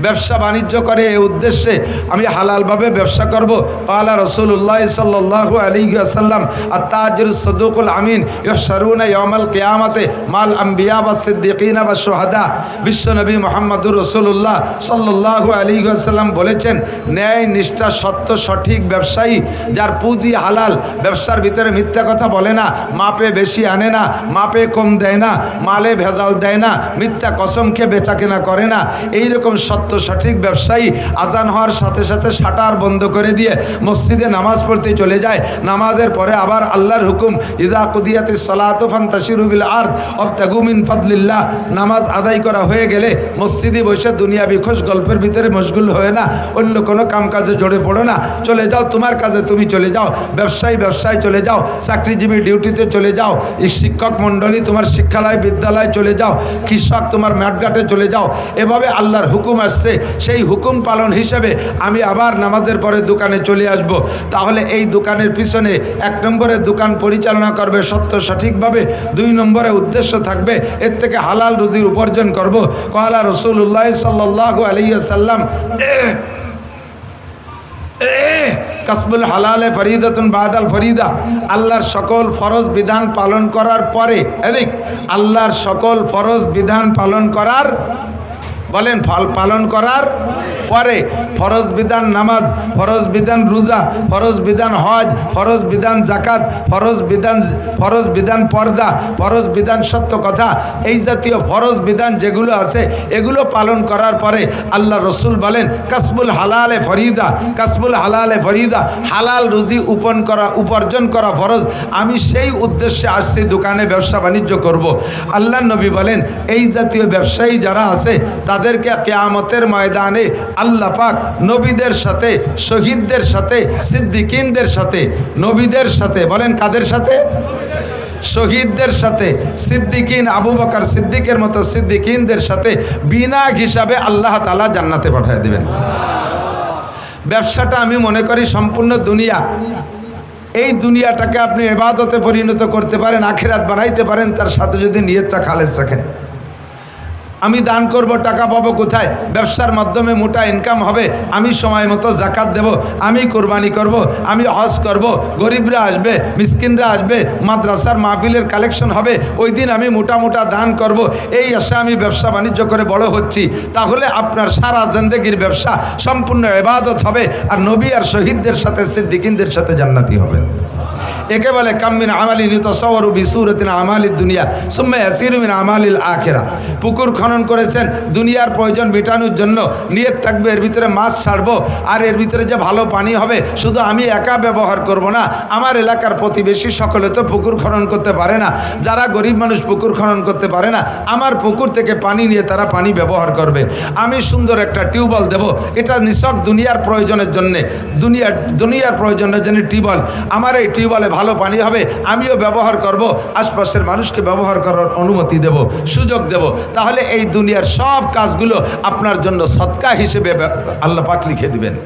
ব্যবসা বাণিজ্য করে এই উদ্দেশ্যে আমি হালালভাবে ব্যবসা করব। ক্বালা রাসূলুল্লাহ সাল্লাল্লাহু আলাইহি ওয়াসাল্লাম আত-তাজিরুস সাদুকুল আমিন ইহশারুনা ইয়াউমাল কিয়ামাতে মাল আম্বিয়া ওয়াস সিদ্দিকিনা ওয়াস শুহাদা। বিশ্বনবী মুহাম্মদুর রাসূলুল্লাহ সাল্লাল্লাহু আলাইহি ওয়াসাল্লাম বলেছেন, ন্যায় নিষ্ঠা সত্য সঠিক ব্যবসায়ী, যার পুঁজি হালাল, ব্যবসার ভিতরে মিথ্যা কথা বলে না, মাপে বেশি আনে না, মাপে কম দেয় না, মালে ভেজাল দেয় না, মিথ্যা কসম খেয়ে বেচাকেনা করে না, এইরকম সঠিক ব্যবসায়ী আজান হওয়ার সাথে সাথে শাটার বন্ধ করে দিয়ে মসজিদে নামাজ পড়তে চলে যায়। নামাজের পরে আবার আল্লাহর হুকুম, ইযা কুদিয়াতিস সালাতু ফান্তাশিরু বিল আরদ ওয়াবতাগু মিন ফাদলিল্লাহ। নামাজ আদায় করা হয়ে গেলে মসজিদে বসে দুনিয়াবি খোশ গল্পের ভিতরে মশগুল হয়ে না, অন্য কোনো কাম কাজে জড়ে পড়ো না। চলে যাও তোমার কাজে তুমি চলে যাও, ব্যবসায় চলে যাও, চাকরিজীবী ডিউটিতে চলে যাও, শিক্ষক মণ্ডলী তোমার শিক্ষালয় বিদ্যালয় চলে যাও, কৃষক তোমার মাঠঘাটে চলে যাও। এভাবে আল্লাহর হুকুম আসছে, আসছে সেই হুকুম পালন হিসেবে আমি আবার নামাজের পরে দোকানে চলে আসব। তাহলে এই দোকানের পিছনে 1 নম্বরে দোকান পরিচালনা করবে সত্য সঠিকভাবে, 2 নম্বরে উদ্দেশ্য থাকবে এর থেকে হালাল রুজির উপার্জন করব। কওয়ালা রাসূলুল্লাহ সাল্লাল্লাহু আলাইহি ওয়াসাল্লাম, কাসবুল হালালে ফরিদাতুন বাদাল ফরিদা, আল্লাহর সকল ফরজ বিধান পালন করার পরে, এদিক আল্লাহর সকল ফরজ বিধান পালন করার, বলেন পালন করার পরে ফরজ বিধান নামাজ, ফরজ বিধান রোজা, ফরজ বিধান হজ, ফরজ বিধান যাকাত, ফরজ বিধান পর্দা, ফরজ বিধান সত্য কথা, এই জাতীয় ফরজ বিধান যেগুলো আছে এগুলো পালন করার পরে আল্লাহ রসুল বলেন কাসবুল হালালে ফরিদা, কাসবুল হালালে ফরিদা, হালাল রুজি উপার্জন করা ফরজ। আমি সেই উদ্দেশ্যে আসছি দোকানে ব্যবসা বাণিজ্য করব। আল্লাহ নবী বলেন এই জাতীয় ব্যবসায়ী যারা আছে তাদেরকে কিয়ামতের ময়দানে আল্লাহ পাক নবীদের সাথে, শহীদদের সাথে, সিদ্দিকিনদের সাথে, নবীদের সাথে, বলেন কাদের সাথে? শহীদদের সাথে, সিদ্দিকিন, আবু বকর সিদ্দিকের মতো সিদ্দিকিনদের সাথে বিনা হিসাবে আল্লাহ তাআলা জান্নাতে পাঠিয়ে দিবেন। ব্যবসাটা আমি মনে করি সম্পূর্ণ দুনিয়া। এই দুনিয়াটাকে আপনি ইবাদতে পরিণত করতে পারেন, আখিরাত বানাইতে পারেন, তার সাথে যদি নিয়তটা খালেস রাখেন। আমি দান করব, টাকা পাবো কোথায়? ব্যবসার মাধ্যমে মোটা ইনকাম হবে, আমি সময় মতো জাকাত দেব, আমি কোরবানি করব, আমি হজ করব, গরিবরা আসবে, মিসকিনরা আসবে, মাদ্রাসার মাহফিলের কালেকশন হবে, ওই দিন আমি মোটা মোটা দান করব, এই আশা আমি ব্যবসা বাণিজ্য করে বড় হচ্ছি। তাহলে আপনার সারা জিন্দেগির ব্যবসা সম্পূর্ণ ইবাদত হবে, আর নবী আর শহীদদের সাথে, সিদ্দিকিনদের সাথে জান্নাতি হবেন। একে বলে কামিন আমালিন ইউতাসাওয়ারু বিসূরাতিন আমালিদ দুনিয়া সুম্মা ইয়াসিরু মিন আমালিল আখিরা। পুকুর খনন করেছেন দুনিয়ার প্রয়োজন মেটানোর জন্য, নিয়ত থাকবে এর ভিতরে মাছ ছাড়বো, আর এর ভিতরে যে ভালো পানি হবে শুধু আমি একা ব্যবহার করব না, আমার এলাকার প্রতিবেশী সকলে তো পুকুর খনন করতে পারে না, যারা গরিব মানুষ পুকুর খনন করতে পারে না, আমার পুকুর থেকে পানি নিয়ে তারা পানি ব্যবহার করবে। আমি সুন্দর একটা টিউবওয়েল দেব, এটা নিছক দুনিয়ার প্রয়োজনের জন্যে, দুনিয়ার প্রয়োজনের জন্য টিউবওয়েল, আমার এই টিউবওয়েলে ভালো পানি হবে, আমিও ব্যবহার করব, আশপাশের মানুষকে ব্যবহার করার অনুমতি দেব, সুযোগ দেব। তাহলে এই দুনিয়ার সব কাজগুলো আপনার জন্য সদকা হিসেবে আল্লাহ পাক লিখে দিবেন,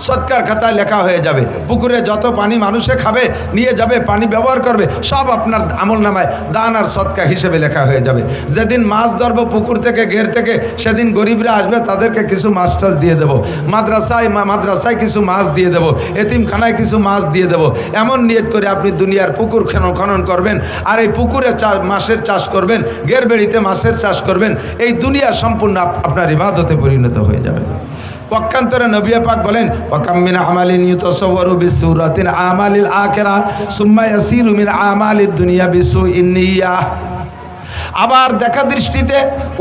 সদকার খাতায় লেখা হয়ে যাবে। পুকুরে যত পানি মানুষে খাবে, নিয়ে যাবে, পানি ব্যবহার করবে, সব আপনার আমল নামায় দান আর সদকা হিসেবে লেখা হয়ে যাবে। যেদিন মাছ ধরবো পুকুর থেকে, ঘের থেকে, সেদিন গরিবরা আসবে, তাদেরকে কিছু মাছ টাছ দিয়ে দেবো, মাদ্রাসায় কিছু মাছ দিয়ে দেবো, এতিমখানায় কিছু মাছ দিয়ে দেবো। এমন নিয়ত করে আপনি দুনিয়ার পুকুর খনন করবেন, আর এই পুকুরে মাছের চাষ করবেন, ঘের বেড়িতে মাছের চাষ করবেন, এই দুনিয়া সম্পূর্ণ আপনার ইবাদতে পরিণত হয়ে যাবে। পক্ষান্তরে নবী পাক বলেন ওয়াকাম মিন আমালিন ইউতাসাওয়ারু বিসূরাতিন আমালিল আখিরা সুম্মা ইয়াসিরু মিন আমালিদ দুনিয়া বিসুইন নিয়াহ। আবার দেখা দৃষ্টিতে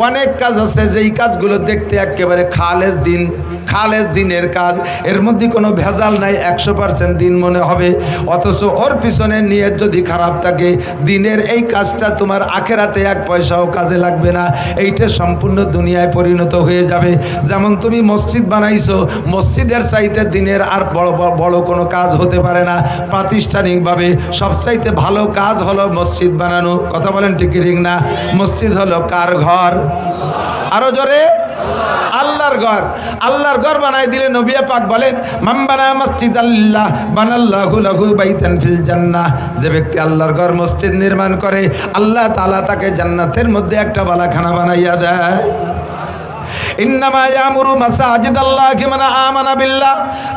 অনেক কাজ আছে যেই কাজগুলো দেখতে একেবারে খালেস দিনের কাজ, এর মধ্যে কোনো ভেজাল নাই, 100% দিন মনে হবে, অথচ ওর পিছনে নিয়ত যদি খারাপ থাকে, দিনের এই কাজটা তোমার আখেরাতে 1 পয়সাও কাজে লাগবে না, এইটা সম্পূর্ণ দুনিয়ায় পরিণত হয়ে যাবে। যেমন তুমি মসজিদ বানাইছো, মসজিদের চাইতে দিনের আর বড় কোনো কাজ হতে পারে না। প্রাতিষ্ঠানিকভাবে সবচাইতে ভালো কাজ হলো মসজিদ বানানো। কথা বলেন ঠিক ঠিক না? মসজিদ হলো কার ঘর? আরো জোরে, আল্লাহর ঘর। আল্লাহর ঘর বানাই দিলে নবী পাক বলেন মান বানা মসজিদাল্লাহ বানাল্লাহু লাহু বাইতান ফিল জান্নাহ। যে ব্যক্তি আল্লাহর ঘর মসজিদ নির্মাণ করে, আল্লাহ তাআলা তাকে জান্নাতের মধ্যে একটা বালাখানা বানাইয়া দেয়। ইন্নামা ইয়ামুরু মাসাজিদাল্লাহি মান আমানা বিল্লাহ।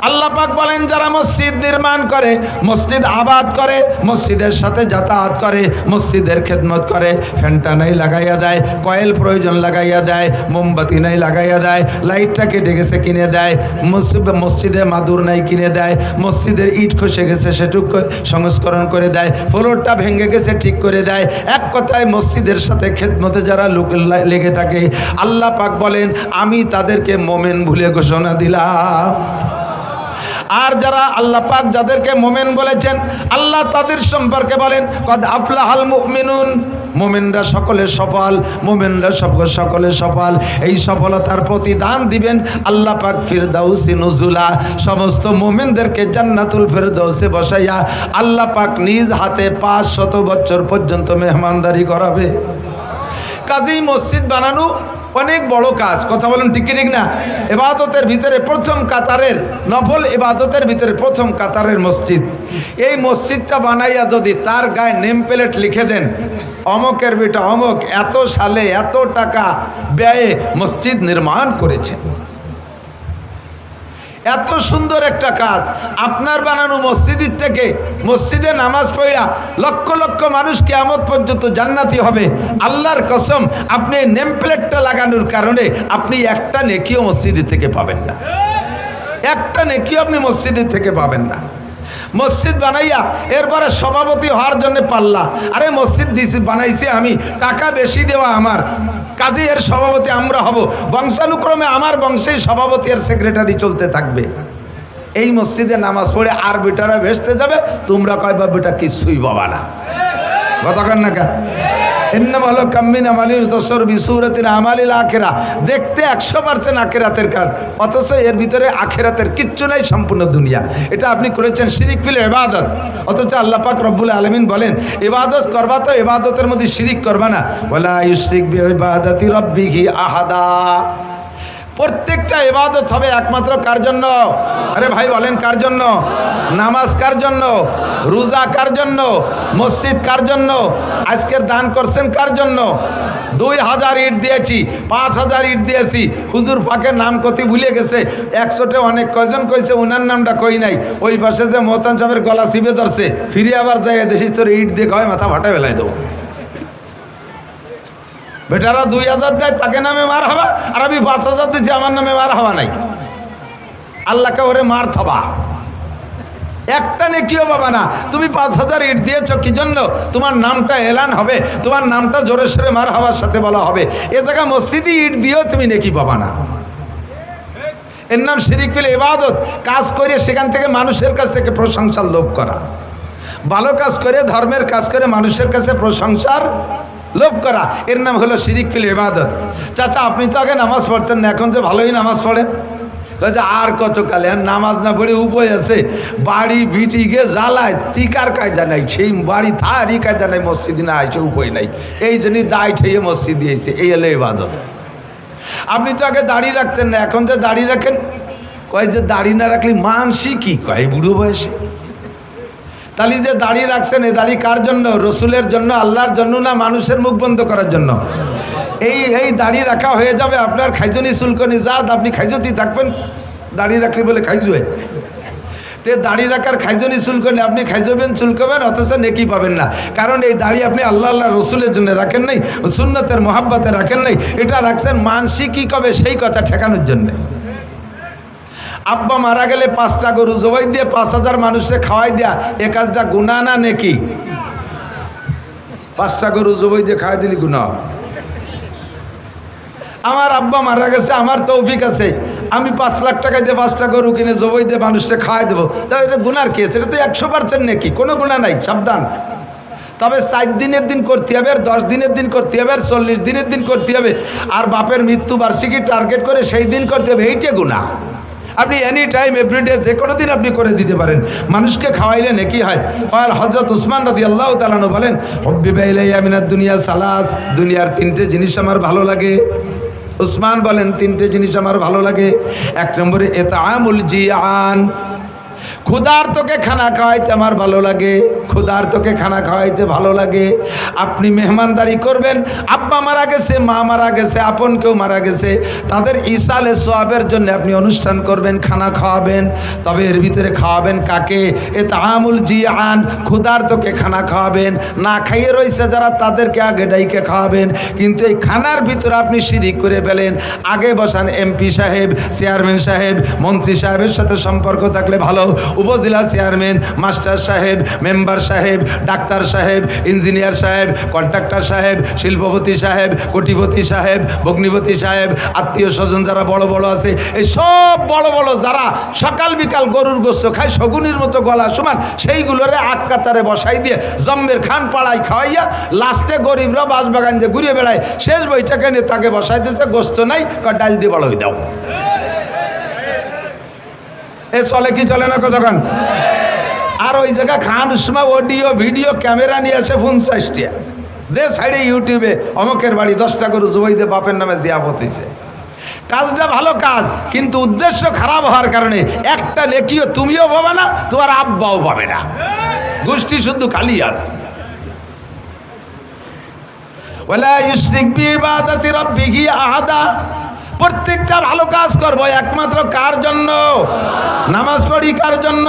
আল্লাহ পাক বলেন যারা মসজিদ নির্মাণ করে, মসজিদ আবাদ করে, মসজিদের সাথে যাতায়াত করে, মসজিদের খেদমত করে, ফ্যানটা নাই লাগাইয়া দেয়, কয়েল প্রয়োজন লাগাইয়া দেয়, মোমবাতি নাই লাগাইয়া দেয়, লাইটটা কেটে গেছে কিনে দেয়, মসজিদে মাদুর নাই কিনে দেয়, মসজিদের ইট খসে গেছে সেটুকু সংস্করণ করে দেয়, ফ্লোরটা ভেঙে গেছে ঠিক করে দেয়। এক কথায় মসজিদের সাথে খেদমতে যারা লেগে থাকে, আল্লাহ পাক বলেন আমি তাদেরকে মোমেন ভুলে ঘোষণা দিলাম। আর যারা আল্লাহ পাক যাদেরকে মোমেন বলেছেন, আল্লাহ তাদের সম্পর্কে বলেন কদ আফলাহাল মুমিনুন। মোমেনরা সকলে সফল, মোমেনরা সকলে সফল। এই সফলতার প্রতিদান দিবেন আল্লাহ পাক ফিরদাউসি নুজুলা। সমস্ত মোমেনদেরকে জান্নাতুল ফিরদাউসে বসাইয়া আল্লাহ পাক নিজ হাতে 500 বছর পর্যন্ত মেহমানদারি করাবে। কাজেই মসজিদ বানানো অনেক বড় কাজ, কথা বলেন ঠিক কি ঠিক না? ইবাদতের ভিতরে প্রথম কাতারের, নফল ইবাদতের ভিতরে প্রথম কাতারের মসজিদ। এই মসজিদটা বানাইয়া যদি তার গায়ে নেম প্লেট লিখে দেন, অমকের বেটা অমক এত সালে এত টাকা ব্যয়ে মসজিদ নির্মাণ করেছে, এত সুন্দর একটা কাজ। আপনার বানানো মসজিদের থেকে মসজিদে নামাজ পড়া লক্ষ লক্ষ মানুষ কিয়ামত পর্যন্ত জান্নাতি হবে। আল্লাহর কসম, আপনি নেম প্লেটটা লাগানোর কারণে আপনি একটা নেকিও মসজিদের থেকে পাবেন না, একটা নেকিও আপনি মসজিদের থেকে পাবেন না। মসজিদ বানাইয়া এরপরে সভাপতি হওয়ার জন্য পাল্লা, আরে মসজিদ দিছি বানাইছি আমি, টাকা বেশি দেওয়া আমার, কাজে এর সভাপতি আমরা হব, বংশানুক্রমে আমার বংশেই সভাপতি আর সেক্রেটারি চলতে থাকবে। এই মসজিদে নামাজ পড়ে আর বেটারা ভেসতে যাবে, তোমরা কয়বা বেটা কিছুই পাবা না। কতক্ষণ না কা এন্নামালো কাম্মিন আমালিল তসর বিসুরাতিন আমালিল আখিরা, দেখতে 100% আখিরাতের কাজ, অথচ এর ভিতরে আখিরাতের কিচ্ছু নাই, সম্পূর্ণ দুনিয়া। এটা আপনি করেছেন শিরিক ফিল ইবাদত। অথচ আল্লাহ পাক রব্বুল আলামিন বলেন ইবাদত করবা তো ইবাদতের মধ্যে শিরিক করবা না, ওয়ালা ইউশরিক বিইবাদাতি রাব্বিহি আহাদা। প্রত্যেকটা ইবাদত হবে একমাত্র কার জন্য? আরে ভাই বলেন কার জন্য? নামাজ কার জন্য? রোজা কার জন্য? মসজিদ কার জন্য? আজকের দান করছেন কার জন্য? 2000 ইট দিয়েছি, 5000 ইট দিয়েছি, হুজুর পাকের নাম কতি ভুলে গেছে, 100টে অনেক কয়জন কইছে, ওনার নামটা কই নাই। ওই পাশে যে মোহতান সাহেবের গলা চিপে ধরছে, ফিরে আবার যাই দেখিস তোর ইট দিয়ে কয় মাথা ফাটা বেলায় দেবো। বেটারা 2000 দেয়, তাকে নামে মার হবা, আর আমি 5000 দিচ্ছি, আমার নামে মার হওয়া নাই। আল্লাহকে ওরে মার থবা, একটা নেকিও বাবা না। তুমি 5000 ইট দিয়েছ কি জন্য? তোমার নামটা এলান হবে, তোমার নামটা জোরে সোরে মার হওয়ার সাথে বলা হবে। এ জায়গা মসজিদে ইট দিয়েও তুমি নেকি পাবা না। এর নাম শিরিক ফিল ইবাদত। কাজ করে সেখান থেকে মানুষের কাছ থেকে প্রশংসার লোভ করা, ভালো কাজ করে ধর্মের কাজ করে মানুষের কাছে প্রশংসার লোভ করা, এর নাম হলো শিরিক ফিল ইবাদত। চাচা আপনি তো আগে নামাজ পড়তেন না, এখন যে ভালোই নামাজ পড়েন। আর কত কালে নামাজ না পড়ে উপায় আছে, বাড়ি ভিটিকে জ্বালায়, তিকার কায়দা নাই, সেই বাড়ি থারি কায়দা নাই, মসজিদে না আইছে উপায় নাই, এই জন্যই দায় ঠেয়ে মসজিদ দিয়েছে। এই হলো ইবাদত। আপনি তো আগে দাড়ি রাখতেন না, এখন যে দাড়ি রাখেন, কয় যে দাড়ি না রাখলে মানসি কি কয় বুড়ো বয়সে। তাহলে যে দাড়ি রাখছেন, এই দাড়ি কার জন্য? রসুলের জন্য, আল্লাহর জন্য না মানুষের মুখ বন্ধ করার জন্য? এই দাড়ি রাখা হয়ে যাবে আপনার খাইজনি চুলকনি জাত, আপনি খাইজতি থাকবেন দাড়ি রাখলে বলে খাইজুয়ে। তে দাড়ি রাখার খাইজনি চুলকনি আপনি খাইজবেন চুলকবেন, অথচ নেকি পাবেন না। কারণ এই দাড়ি আপনি আল্লাহ রসুলের জন্য রাখেন নাই, সুন্নতের মহাব্বতে রাখেন নাই, এটা রাখছেন মানসি কি কবে সেই কথা ঠেকানোর জন্যে। আব্বা মারা গেলে 5টা গরু জবাই দিয়ে 5000 মানুষকে খাওয়াই দেয়া, এ কাজটা গুনাহ না নেকি? 5টা গরু জবাই দিয়ে খাওয়াই দিলি গুনাহ। আমার আব্বা মারা গেছে, আমার তৌফিক আছে, আমি 5 লাখ টাকা দিয়ে 5টা গরু কিনে জবাই দিয়ে মানুষকে খাওয়াই দেবো, তাহলে এটা গুনার কেস? এটা তো 100% নেকি, কোনো গুনাহ নাই, সাবধান। তবে 4 দিনের দিন করতে হবে, আর 10 দিনের দিন করতে হবে, আর 40 দিনের দিন করতে হবে, আর বাপের মৃত্যু বার্ষিকী টার্গেট করে সেই দিন করতে হবে, এইটা গুনাহ। আপনি এনি টাইম এভরিডে যে কোনো দিন আপনি করে দিতে পারেন, মানুষকে খাওয়াইলে নেকি হয়। হযরত উসমান রাদিয়াল্লাহু তাআলা আনহু বলেন, হুব্বিবা ইলাইয়া মিনাদ দুনিয়া সালাস, দুনিয়ার 3টে জিনিস আমার ভালো লাগে। উসমান বলেন 3টে জিনিস আমার ভালো লাগে। 1 নম্বরে ইতআমুল জিয়ান, ক্ষুধার্তকে খানা খাওয়াইতে আমার ভালো লাগে, ক্ষুধার্তকে খানা খাওয়াইতে ভালো লাগে। আপনি মেহমানদারি করবেন, আব্বা মারা গেছে, মা মারা গেছে, আপন কেউ মারা গেছে, তাদের ইসালে সওয়াবের জন্য আপনি অনুষ্ঠান করবেন, খানা খাওয়াবেন। তবে এর ভিতরে খাওয়াবেন কাকে? ইতআমুল জিয়ান, ক্ষুধার্তকে খানা খাওয়াবেন। না খাইয়ে রয়েছে যারা, তাদেরকে আগে ডাইকে খাওয়াবেন। কিন্তু এই খানার ভিতরে আপনি শিরিক করে ফেলেন। আগে বসান এমপি সাহেব, চেয়ারম্যান সাহেব, মন্ত্রী সাহেবের সাথে সম্পর্ক থাকলে ভালো, উপজেলা চেয়ারম্যান, মাস্টার সাহেব, মেম্বার সাহেব, ডাক্তার সাহেব, ইঞ্জিনিয়ার সাহেব, কন্ট্রাক্টর সাহেব, শিল্পপতি সাহেব, কোটিপতি সাহেব, ভগ্নিপতি সাহেব, আত্মীয় স্বজন যারা বড় বড় আছে, এই সব বড় বড় যারা সকাল বিকাল গরুর গোস্ত খায়, শগুনির মতো গলা সমান, সেইগুলোরে আগ কাতারে বসাই দিয়ে জম্মের খান পাড়ায় খাওয়াইয়া লাস্টে গরিবরা বাঁশবাগান দিয়ে ঘুরিয়ে বেড়ায়, শেষ বইটাকে নিয়ে তাকে বসাই দিয়েছে, গোস্ত নাই, ডাল দিয়ে বড় হয়ে দাও। এ চলে কি চলে না কতক্ষণ? আর ওই জায়গা খান সময় অডিও ভিডিও ক্যামেরা নিয়ে আসে 50টা, দে সাইডে ইউটিউবে অমকের বাড়ি 10টা গরু জবাইতে বাপের নামে জিয়াফত হইছে। কাজটা ভালো কাজ, কিন্তু উদ্দেশ্য খারাপ হওয়ার কারণে একটা নেকিও তুমিও পাবে না, তোমার আব্বাও পাবে না, গোষ্ঠী শুধু খালি হাত। ওয়ালা ইউশরিক বিইবাদাতি রাব্বিহি আহাদা। প্রত্যেকটা ভালো কাজ করবো একমাত্র কার জন্য? নামাজ পড়ি কার জন্য?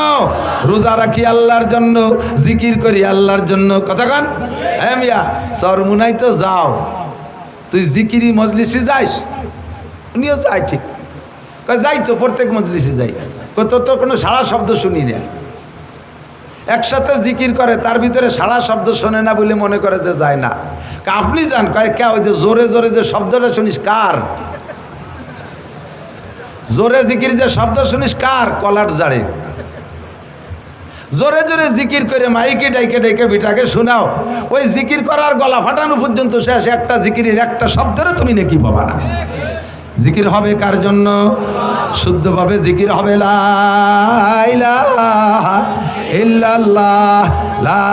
রোজা রাখি আল্লাহর জন্য, জিকির করি আল্লাহর জন্য। কতক্ষণ হ্যাঁ মিয়া চরমুনাই তো যাও, তুই জিকিরি মজলিসে যাইস? উনিও যাই ঠিক, যাই তো প্রত্যেক মজলিসে যাই, তোর তো কোনো সাড়া শব্দ শুনি না। একসাথে জিকির করে, তার ভিতরে সাড়া শব্দ শোনে না বলে মনে করে যে যায় না। আপনি যান কয় কে, ওই যে জোরে জোরে যে শব্দটা শুনিস কার? জোরে জিকির যে শব্দ শুনিস কার? কলার জাড়ে জোরে জোরে জিকির করে মাইকে ডাইকে ডাইকে বিটাকে শোনাও, ওই জিকির করার গলা ফাটানো পর্যন্ত শেষ, একটা জিকিরের একটা শব্দরে তুমি নাকি পাবা না। জিকির হবে কার জন্য? শুদ্ধভাবে জিকির হবে লা ইলাহা ইল্লাল্লাহ, লা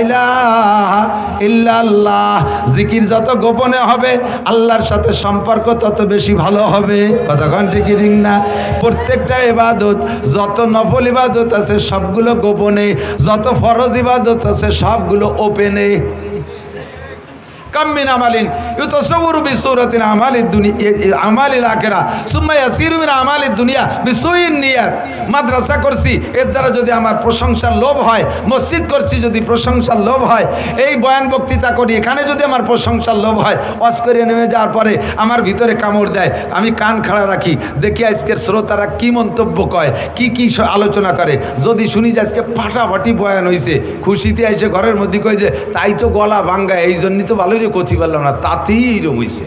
ইলাহা ইল্লাল্লাহ। জিকির যত গোপনে হবে আল্লাহর সাথে সম্পর্ক তত বেশি ভালো হবে। কতক্ষণ ঠিক ঠিক না? প্রত্যেকটা ইবাদত, যত নফল ইবাদত আছে সবগুলো গোপনে, যত ফরজ ইবাদত আছে সবগুলো ওপেনে। কাম মিন আমালিন ইউতাসাওয়ারু বিসূরাতিন আমালিদ দুনিয়া আমালিল আখিরা সুম্মা ইয়াসিরু মিন আমালিদ দুনিয়া বিসুইন নিয়াত। মাদ্রাসা করছি এর দ্বারা যদি আমার প্রশংসার লোভ হয়, মসজিদ করছি যদি প্রশংসার লোভ হয়, এই বয়ান বক্তৃতা করি এখানে যদি আমার প্রশংসার লোভ হয়, ওয়াজ করে নেমে যাওয়ার পরে আমার ভিতরে কামড় দেয়, আমি কান খাড়া রাখি, দেখি আজকের শ্রোতারা কি মন্তব্য কয়, কি কি আলোচনা করে। যদি শুনি যে আজকে ফাটাফাটি বয়ান হয়েছে, খুশিতে এসে ঘরের মধ্যে কয় যে তাই তো গলা ভাঙ্গা, এই জন্যই তো ভালোই কথি পারলাম না, তাতেই এরকম হয়েছে।